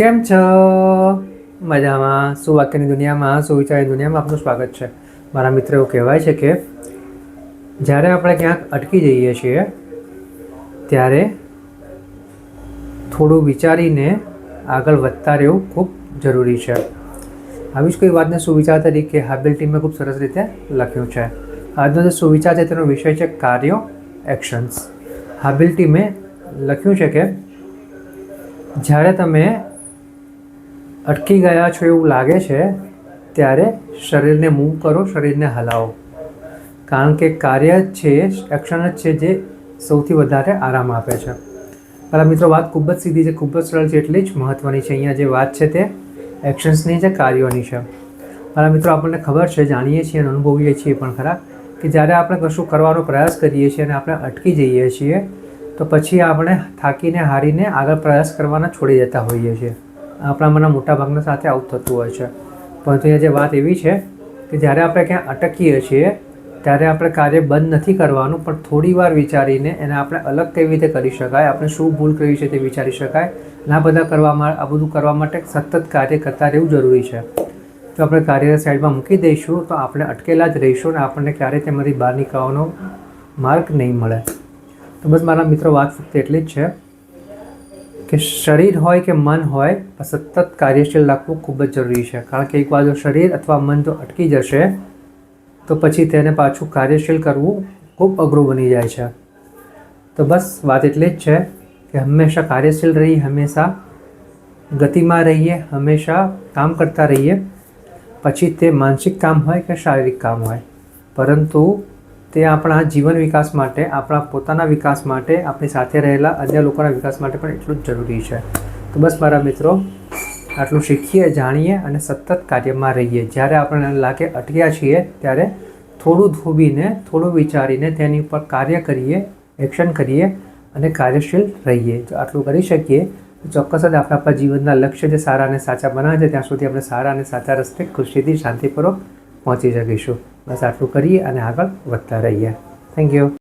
કેમ છો? મજામાં? સુવાક્યની દુનિયામાં, સુવિચારની દુનિયામાં આપનું સ્વાગત છે. મારા મિત્ર એવું કહેવાય છે કે જ્યારે આપણે ક્યાંક અટકી જઈએ છીએ ત્યારે થોડું વિચારીને આગળ વધતા રહેવું ખૂબ જરૂરી છે. આવી જ કોઈ વાતને સુવિચાર તરીકે હાબેલ ટીમે ખૂબ સરસ રીતે લખ્યું છે. આજનો જે સુવિચાર છે તેનો વિષય છે કાર્યો, એક્શન્સ. હાબેલ ટીમે લખ્યું છે કે જ્યારે તમે અટકી ગયા છો એવું લાગે છે ત્યારે શરીરને મૂવ કરો, શરીરને હલાવો, કારણ કે કાર્ય જ છે, એક્શન જ છે જે સૌથી વધારે આરામ આપે છે. મારા મિત્રો, વાત ખૂબ જ સીધી છે, ખૂબ જ સરળ છે, એટલી જ મહત્ત્વની છે. અહીંયા જે વાત છે તે એક્શન્સની છે, કાર્યોની છે. મારા મિત્રો, આપણને ખબર છે, જાણીએ છીએ અને અનુભવીએ છીએ પણ ખરા કે જ્યારે આપણે કશું કરવાનો પ્રયાસ કરીએ છીએ અને આપણે અટકી જઈએ છીએ તો પછી આપણે થાકીને હારીને આગળ પ્રયાસ કરવાના છોડી દેતા હોઈએ છીએ. આપણામાંના મોટાભાગના સાથે આવું થતું હોય છે. પરંતુ અહીંયા જે વાત એવી છે કે જ્યારે આપણે ક્યાં અટકીએ છીએ ત્યારે આપણે કાર્ય બંધ નથી કરવાનું, પણ થોડી વાર વિચારીને એને આપણે અલગ કેવી રીતે કરી શકાય, આપણે શું ભૂલ કરી છે તે વિચારી શકાય. અને આ બધું કરવા માટે સતત કાર્ય કરતા રહેવું જરૂરી છે. જો આપણે કાર્યને સાઈડમાં મૂકી દઈશું તો આપણે અટકેલા જ રહીશું અને આપણને ક્યારેય તેમાંથી બહાર નીકળવાનો માર્ગ નહીં મળે. તો બસ મારા મિત્રો, વાત ફક્ત એટલી જ છે કે શરીર હોય કે મન હોય, સતત કાર્યશીલ રાખવું ખૂબ જ જરૂરી છે. કારણ કે એકવાર જો શરીર અથવા મન જો અટકી જશે તો પછી તેને પાછું કાર્યશીલ કરવું ખૂબ અઘરું બની જાય છે. તો બસ વાત એટલી જ છે કે હંમેશા કાર્યશીલ રહીએ, હંમેશા ગતિમાં રહીએ, હંમેશા કામ કરતા રહીએ. પછી તે માનસિક કામ હોય કે શારીરિક કામ હોય, પરંતુ તે આપણા જીવન વિકાસ માટે, આપણા પોતાના વિકાસ માટે, આપણી સાથે રહેલા અન્ય લોકોના વિકાસ માટે પણ એટલું જ જરૂરી છે. તો બસ મારા મિત્રો, આટલું શીખીએ, જાણીએ અને સતત કાર્યમાં રહીએ. જ્યારે આપણને લાગે અટક્યા છીએ ત્યારે થોડું થોભીને, થોડું વિચારીને તેની ઉપર કાર્ય કરીએ, એક્શન કરીએ અને કાર્યશીલ રહીએ. જો આટલું કરી શકીએ તો ચોક્કસ જ આપણા પર જીવનના લક્ષ્ય જે સારા અને સાચા બનાવે છે ત્યાં સુધી આપણે સારા અને સાચા રસ્તે ખુશીથી, શાંતિપૂર્વક પહોંચી શકીશું. બસ આટલું કરીએ અને આગળ વધતા રહીએ. Thank you.